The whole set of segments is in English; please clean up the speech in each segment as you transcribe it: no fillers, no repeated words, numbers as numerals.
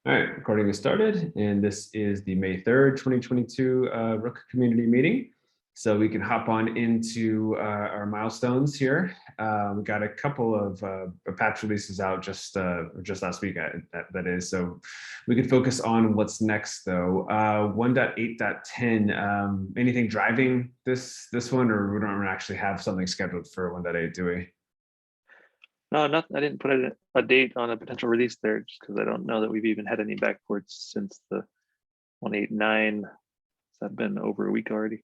All right, recording is started, and this is the May 3rd, 2022 Rook Community Meeting. So we can hop on into our milestones here. We got a couple of patch releases out just last week, that is. So we could focus on what's next though. 1.8.10, anything driving this one, or we don't actually have something scheduled for 1.8, do we? No, nothing. I didn't put a date on a potential release there just because I don't know that we've even had any backports since the 1.8.9. That's been over a week already.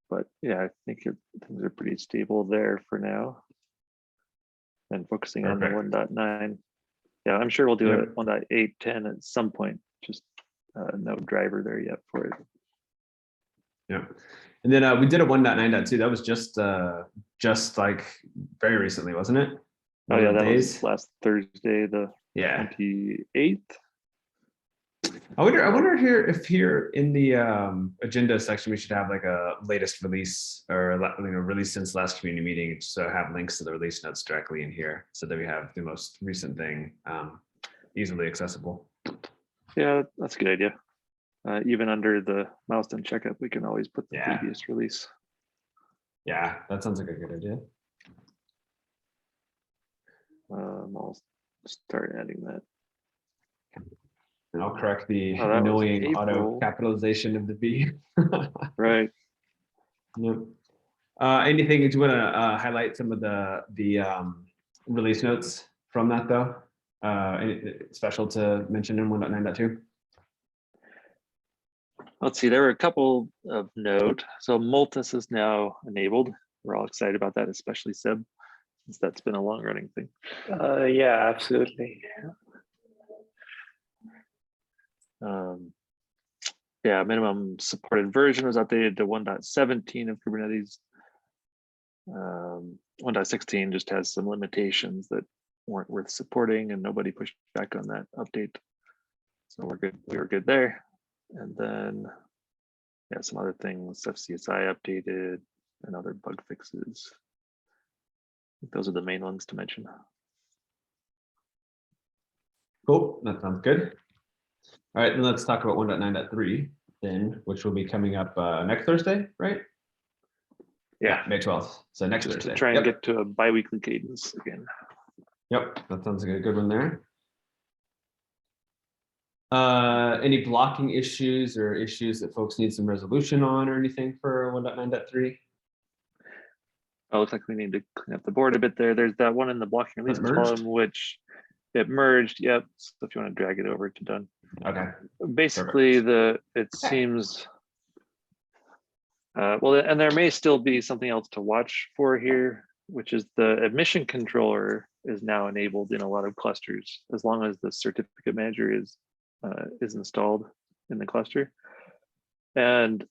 But yeah, I think things are pretty stable there for now. And focusing on the 1.9. Yeah, I'm sure we'll do a 1.8.10 at some point. Just no driver there yet for it. Yeah, and then we did a 1.9.2. That was just like very recently, wasn't it? Oh yeah, that was last Thursday, the 28th. I wonder here in the agenda section we should have like a latest release or release since last community meeting, so have links to the release notes directly in here so that we have the most recent thing easily accessible. Yeah, that's a good idea. Even under the milestone checkup, we can always put the previous release. Yeah, that sounds like a good idea. I'll start adding that. And I'll correct the annoying auto capitalization of the B. Right. Yep. Anything that you want to highlight some of the release notes from that though? Special to mention in 1.9.2? Let's see, there were a couple of note. So Multus is now enabled. We're all excited about that, especially Seb, since that's been a long running thing. Yeah, absolutely. Yeah, minimum supported version was updated to 1.17 of Kubernetes. 1.16 just has some limitations that weren't worth supporting, and nobody pushed back on that update. So we're good. We were good there. And then, yeah, some other things, FCSI updated and other bug fixes. I think those are the main ones to mention. Cool, that sounds good. All right, then let's talk about 1.9.3 then, which will be coming up next Thursday, right? Yeah, May 12th. So next Thursday. To try and get to a bi-weekly cadence again. Yep, that sounds like a good one there. Any blocking issues or issues that folks need some resolution on or anything for 1.9.3? Oh, looks like we need to clean up the board a bit there. There's that one in the blocking release column, which it merged. Yep. So if you want to drag it over to done. Okay. Basically, it seems well, and there may still be something else to watch for here, which is the admission controller is now enabled in a lot of clusters as long as the certificate manager is installed in the cluster. And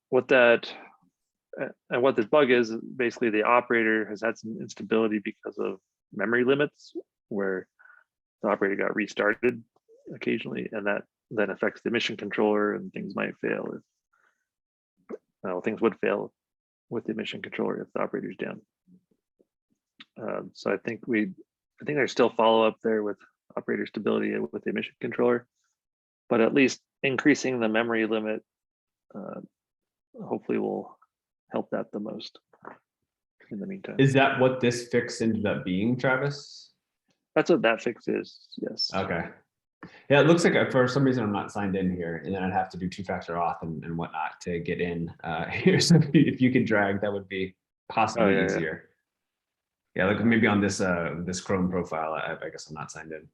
what this bug is, basically the operator has had some instability because of memory limits, where the operator got restarted occasionally, and that then affects the admission controller, and things might fail. Things would fail with the admission controller if the operator's down. So I think there's still follow-up there with operator stability with the admission controller, but at least increasing the memory limit hopefully will help that the most in the meantime. Is that what this fix ended up being, Travis? That's what that fix is, yes. Okay. Yeah, it looks like for some reason I'm not signed in here, and then I'd have to do two-factor auth and whatnot to get in here. So if you could drag, that would be possibly easier. Yeah, like maybe on this this Chrome profile, I guess I'm not signed in.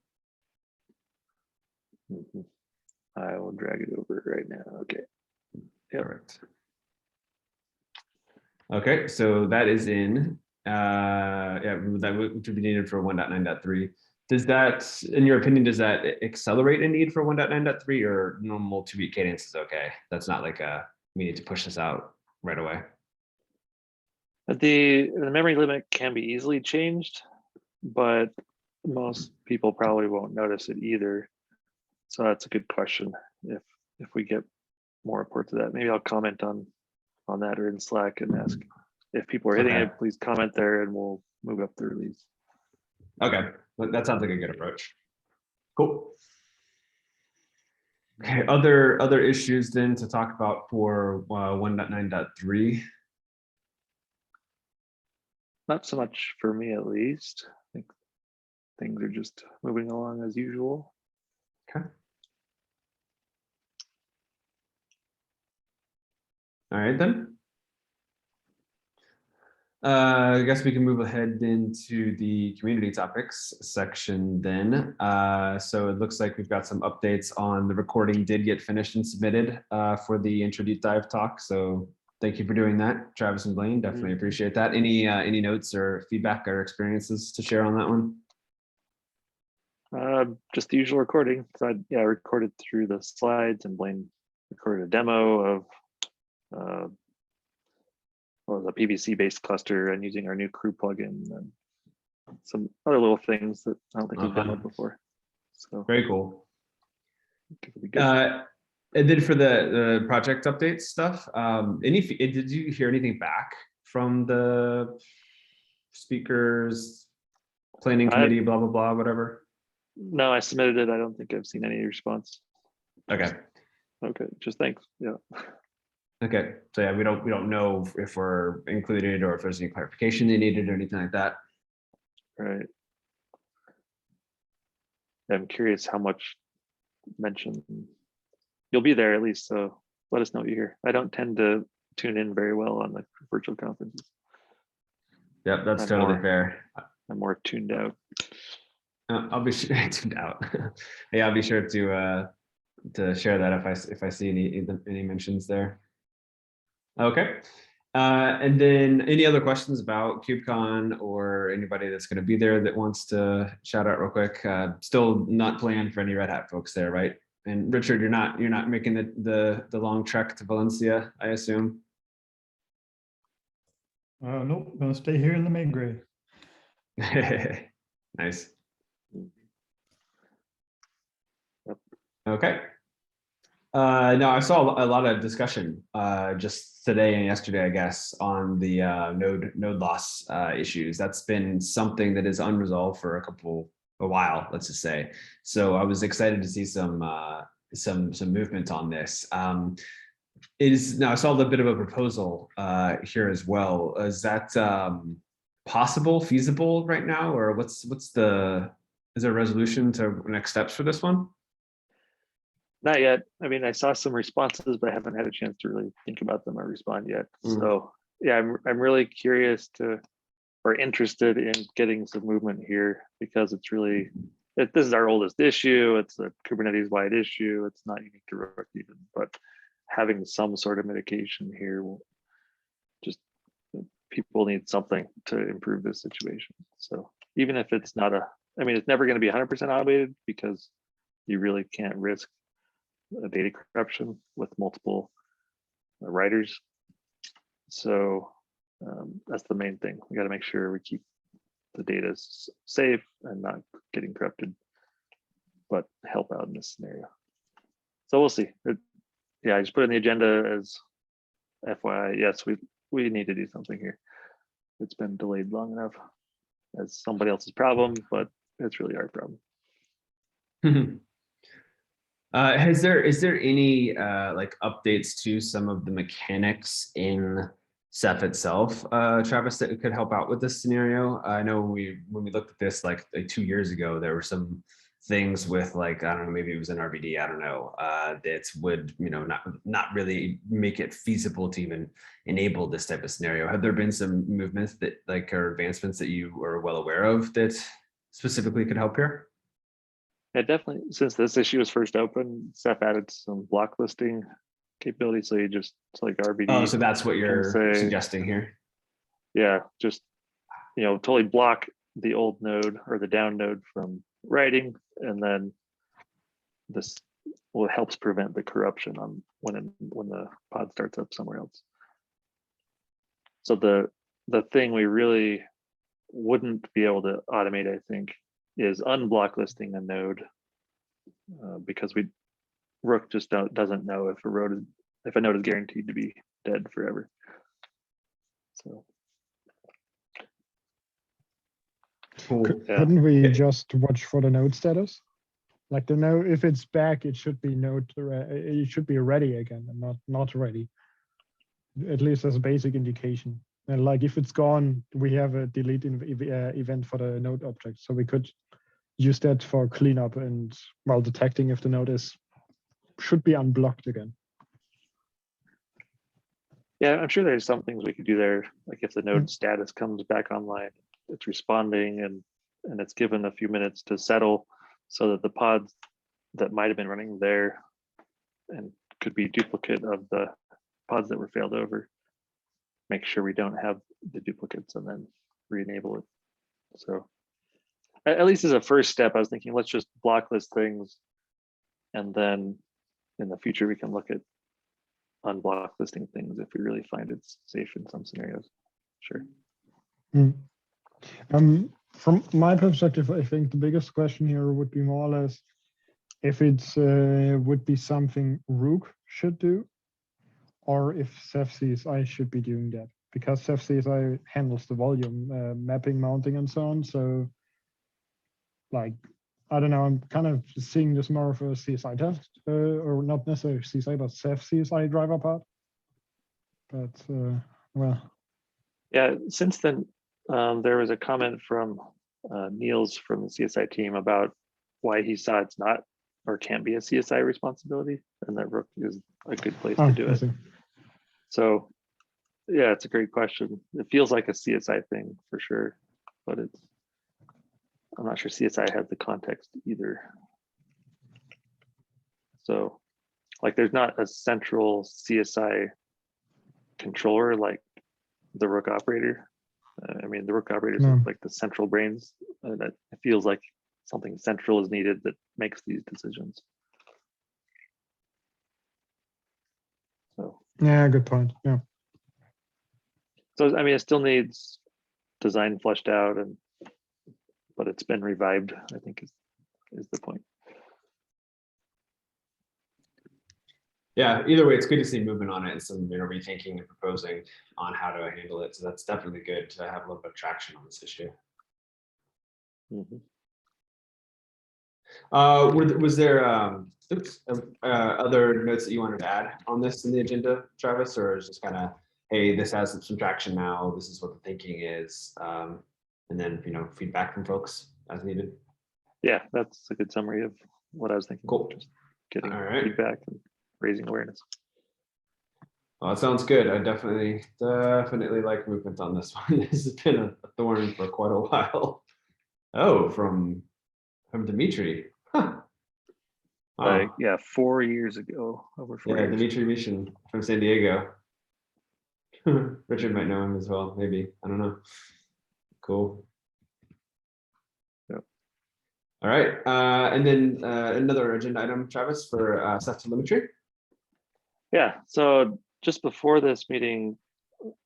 I will drag it over right now. Okay. Yep. Correct. Okay, so that is in. Yeah, that would be needed for 1.9.3. Does that, in your opinion, does that accelerate a need for 1.9.3, or normal 2-week cadence is okay? That's not like we need to push this out right away. The memory limit can be easily changed, but most people probably won't notice it either. So that's a good question. If we get more reports of that, maybe I'll comment on that or in Slack and ask if people are hitting it. Please comment there, and we'll move up the release. Okay, that sounds like a good approach. Cool. Okay, other issues then to talk about for 1.9.3. Not so much for me, at least. I think things are just moving along as usual. Okay. All right then. I guess we can move ahead into the community topics section then. So it looks like we've got some updates on the recording did get finished and submitted for the intro deep dive talk. So thank you for doing that, Travis and Blaine. Definitely appreciate that. Any notes or feedback or experiences to share on that one? Just the usual recording. So I recorded through the slides, and Blaine recorded a demo of a PVC based cluster and using our new crew plugin and some other little things that I don't think we've demoed before. So very cool. it'll be good. And then for the project updates stuff, did you hear anything back from the speakers, planning committee, blah, blah, blah, whatever? No, I submitted it. I don't think I've seen any response. Okay. Okay, just thanks. Yeah. Okay, so yeah, we don't know if we're included or if there's any clarification they needed or anything like that. Right. I'm curious how much mention you'll be there at least, so let us know what you hear. I don't tend to tune in very well on the virtual conferences. Yep, that's totally fair. I'm more tuned out. I'll be tuned out. Yeah, I'll be sure to share that if I see any mentions there. Okay. And then any other questions about KubeCon or anybody that's going to be there that wants to shout out real quick? Still not planned for any Red Hat folks there, right? And Richard, you're not making the long trek to Valencia, I assume. Nope, gonna stay here in the Maigret. Nice. Yep. Okay. No, I saw a lot of discussion just today and yesterday, I guess, on the node loss issues. That's been something that is unresolved for a while, let's just say. So I was excited to see some movement on this. Now I saw a little bit of a proposal here as well. Is that possible, feasible right now, or is there a resolution to next steps for this one? Not yet. I mean, I saw some responses, but I haven't had a chance to really think about them or respond yet. So yeah, I'm really curious or interested in getting some movement here, because it's really, this is our oldest issue. It's a Kubernetes wide issue. It's not unique to Rook even, but having some sort of mitigation here will just, people need something to improve this situation. So even if it's not it's never going to be 100% automated, because you really can't risk a data corruption with multiple writers. So that's the main thing. We got to make sure we keep the data safe and not getting corrupted, but help out in this scenario. So we'll see. Yeah, I just put it in the agenda as FYI. Yes, we need to do something here. It's been delayed long enough as somebody else's problem, but it's really our problem. Is there any like updates to some of the mechanics in Ceph itself, Travis, that could help out with this scenario? I know when we looked at this like 2 years ago, there were some things with like, I don't know, maybe it was an RBD, I don't know, that would, not really make it feasible to even enable this type of scenario. Have there been some movements that or advancements that you are well aware of that specifically could help here? Yeah, definitely. Since this issue was first open, Ceph added some block listing capability. So you just, it's like RBD. Oh, so that's what you're suggesting here. Yeah, just, totally block the old node or the down node from writing, and then this helps prevent the corruption on when the pod starts up somewhere else. So the thing we really wouldn't be able to automate, I think, is unblock listing a node, because Rook just doesn't know if a node is guaranteed to be dead forever. So cool. Couldn't we just watch for the node status? Like the node, if it's back, it should be it should be ready again, and not ready. At least as a basic indication. And like if it's gone, we have a delete event for the node object, so we could use that for cleanup and while detecting if the node should be unblocked again. Yeah, I'm sure there's some things we could do there. Like if the node status comes back online, it's responding and it's given a few minutes to settle so that the pods that might have been running there and could be duplicate of the pods that were failed over, make sure we don't have the duplicates and then re-enable it. So at least as a first step, I was thinking, let's just block list things. And then in the future, we can look at unblock listing things if we really find it's safe in some scenarios. Sure. From my perspective, I think the biggest question here would be more or less if it's would be something Rook should do, or if Ceph CSI should be doing that, because Ceph CSI handles the volume mapping, mounting, and so on. So, like, I don't know, I'm kind of seeing this more of a CSI test, or not necessarily CSI, but Ceph CSI driver part. But well, yeah. Since then, there was a comment from Niels from the CSI team about why he saw it's not or can't be a CSI responsibility, and that Rook is a good place to do it. So, yeah, it's a great question. It feels like a CSI thing for sure, but I'm not sure CSI has the context either. So, like, there's not a central CSI controller like the Rook operator. I mean, the Rook operators are like the central brains. That it feels like something central is needed that makes these decisions. So yeah, good point. Yeah. So I mean, it still needs design fleshed out, but it's been revived, I think is the point. Yeah, either way, it's good to see movement on it and some rethinking and proposing on how to handle it. So that's definitely good to have a little bit of traction on this issue. Was there other notes that you wanted to add on this in the agenda, Travis, or is just kind of, hey, this has some traction now, this is what the thinking is, and then feedback from folks as needed? Yeah, that's a good summary of what I was thinking. Cool. Just getting feedback and raising awareness. Well, that sounds good. I definitely like movement on this one. This has been a thorn for quite a while. Oh, from Dimitri. Huh. Wow. Yeah, 4 years ago, over 4 years. Dimitri Mishin from San Diego. Richard might know him as well, maybe. I don't know. Cool. Yep. All right. And then another agenda item, Travis, for Ceph telemetry. Yeah, so just before this meeting,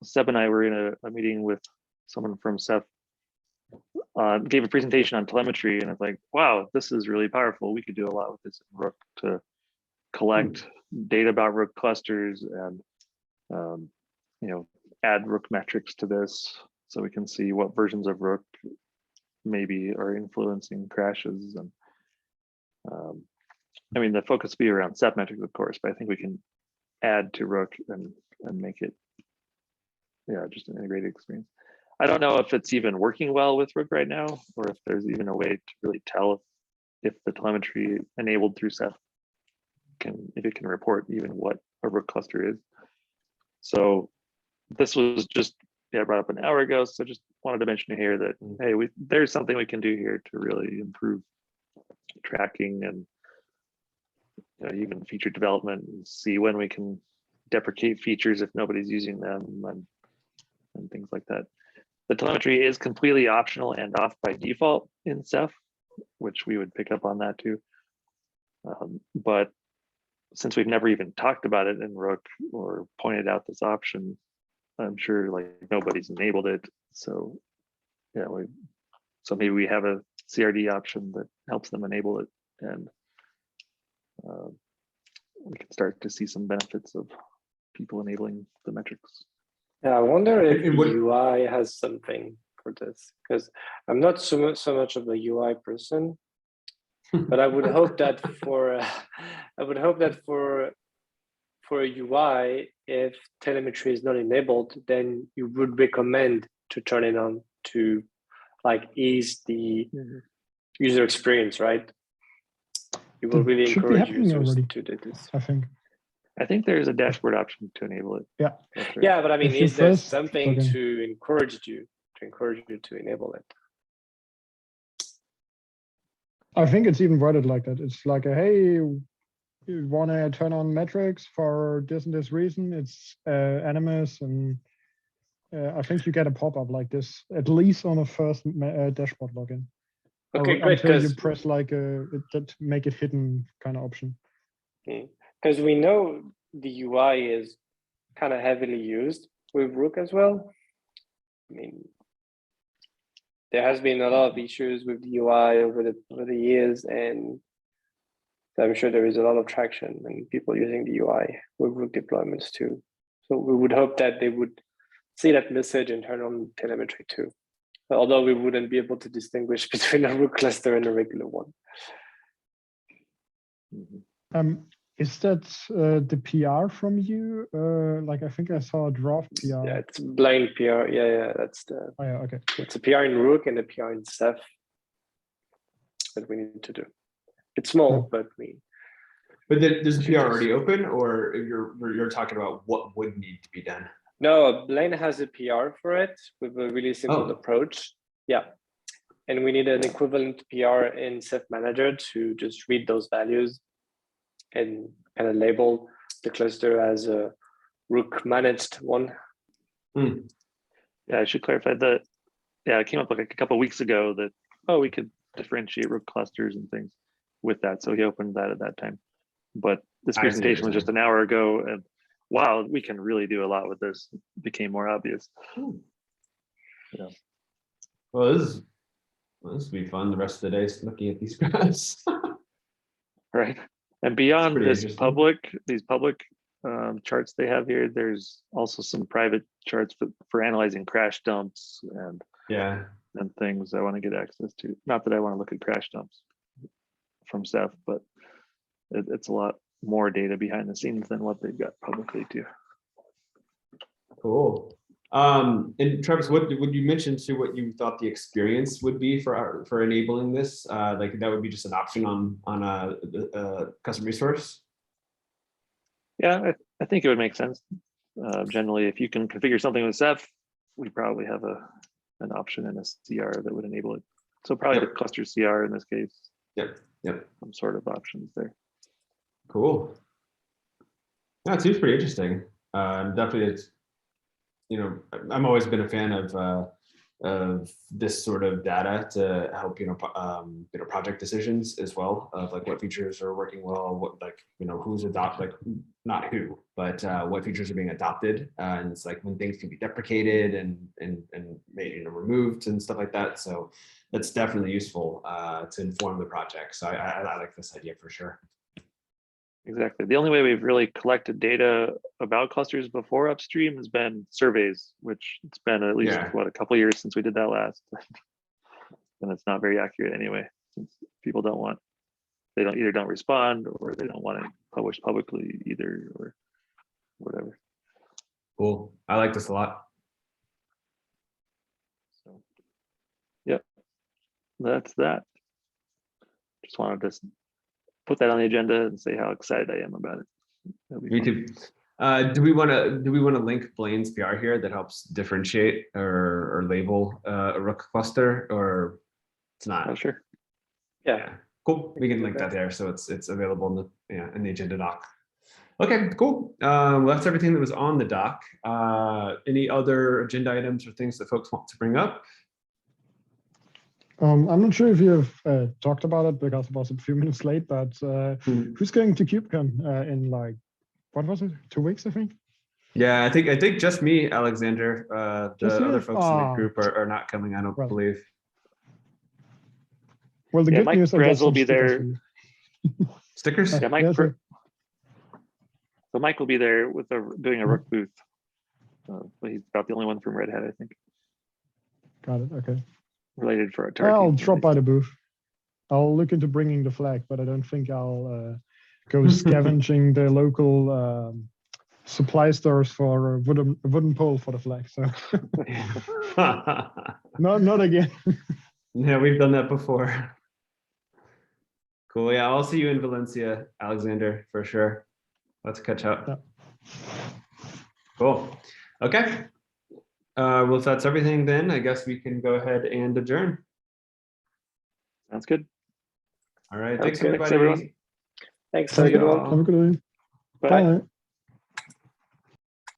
Seb and I were in a meeting with someone from Ceph, gave a presentation on telemetry, and it's like, wow, this is really powerful. We could do a lot with this in Rook to collect data about Rook clusters and add Rook metrics to this, so we can see what versions of Rook maybe are influencing crashes. And I mean, the focus will be around Ceph metrics, of course, but I think we can add to Rook and make it, just an integrated experience. I don't know if it's even working well with Rook right now, or if there's even a way to really tell if the telemetry enabled through Ceph if it can report even what a Rook cluster is. So this was just brought up an hour ago, so just wanted to mention here that hey, there's something we can do here to really improve tracking and even feature development, and see when we can deprecate features if nobody's using them and things like that. The telemetry is completely optional and off by default in Ceph, which we would pick up on that too. But since we've never even talked about it in Rook or pointed out this option, I'm sure like nobody's enabled it. So so maybe we have a CRD option that helps them enable it, and we can start to see some benefits of people enabling the metrics. Yeah, I wonder if the UI has something for this, because I'm not so much of a UI person. But I would hope that for I would hope that for a UI, if telemetry is not enabled, then you would recommend to turn it on to like ease the user experience, right? You will It really should be encourage happening users already, to do this. I think. I think there's a dashboard option to enable it. Yeah. That's right. Yeah, but I mean, If you is there first something log in. to encourage you to enable it? I think it's even worded like that. It's like, hey, you want to turn on metrics for this and this reason. It's animus, and I think you get a pop-up like this, at least on a first dashboard login. Okay, Or great, until you because press like that make it hidden kind of option. because we know the UI is kind of heavily used with Rook as well. I mean, there has been a lot of issues with the UI over the years, and I'm sure there is a lot of traction and people using the UI with Rook deployments too. So we would hope that they would see that message and turn on telemetry too. Although we wouldn't be able to distinguish between a Rook cluster and a regular one. Is that the PR from you? Like I think I saw a draft PR. Yeah, it's blind PR. Yeah, that's the. Oh, yeah, okay. It's a PR in Rook and a PR in Ceph that we need to do. It's small, but we. But does the PR already open, or you're talking about what would need to be done? No, Blaine has a PR for it with a really simple approach. Yeah. And we need an equivalent PR in Ceph Manager to just read those values and kind of label the cluster as a Rook managed one. Yeah, I should clarify that. Yeah, it came up like a couple of weeks ago that, we could differentiate Rook clusters and things with that. So he opened that at that time. But this presentation was just an hour ago, and wow, we can really do a lot with this. It became more obvious. Yeah. Well, this will be fun the rest of the day looking at these graphs. Right. And beyond these public charts they have here, there's also some private charts for analyzing crash dumps and things I want to get access to. Not that I want to look at crash dumps from Ceph, but it's a lot more data behind the scenes than what they've got publicly too. Cool. And Travis, what would you mention to what you thought the experience would be for enabling this? Like that would be just an option on a custom resource? Yeah, I think it would make sense. Generally, if you can configure something with Ceph, we probably have an option in a CR that would enable it. So probably the cluster CR in this case. Yep. Some sort of options there. Cool. Yeah, it seems pretty interesting. Definitely, it's, I'm always been a fan of this sort of data to help project decisions as well, of like what features are working well, what who's adopted, not who, but what features are being adopted, and it's like when things can be deprecated and made removed and stuff like that. So that's definitely useful to inform the project. So I like this idea for sure. Exactly. The only way we've really collected data about clusters before upstream has been surveys, which it's been at least a couple of years since we did that last. And it's not very accurate anyway, since people either don't respond or they don't want it published publicly either, or whatever. Cool. I like this a lot. So, yep, that's that. Just wanted to put that on the agenda and say how excited I am about it. Me too. Do we want to link Blaine's PR here that helps differentiate or label a Rook cluster, or it's not? Oh, sure. Yeah. Cool. We can link that there, so it's available in the agenda doc. Okay, cool. Well, that's everything that was on the doc. Any other agenda items or things that folks want to bring up? I'm not sure if you have talked about it because it was a few minutes late, but who's going to KubeCon in like, what was it, 2 weeks, I think? Yeah, I think just me, Alexander. The other folks in the group are not coming, I don't believe. Well, the good Mike news, I Perez guess, will be there. Stickers? Yeah, Mike. So Mike will be there with doing a Rook booth. But he's about the only one from Red Hat, I think. Got it. Okay. Related for our I'll drop by the booth. I'll look into bringing the flag, but I don't think I'll go scavenging the local supply stores for a wooden pole for the flag. So not again. Yeah, we've done that before. Cool. Yeah, I'll see you in Valencia, Alexander, for sure. Let's catch up. Yeah. Cool. Okay. Well, if that's everything, then I guess we can go ahead and adjourn. Sounds good. All right. Sounds Thanks, good. everybody. Thanks, everyone. Thanks. Have a See good you one. all. Have a good day. Bye. Bye.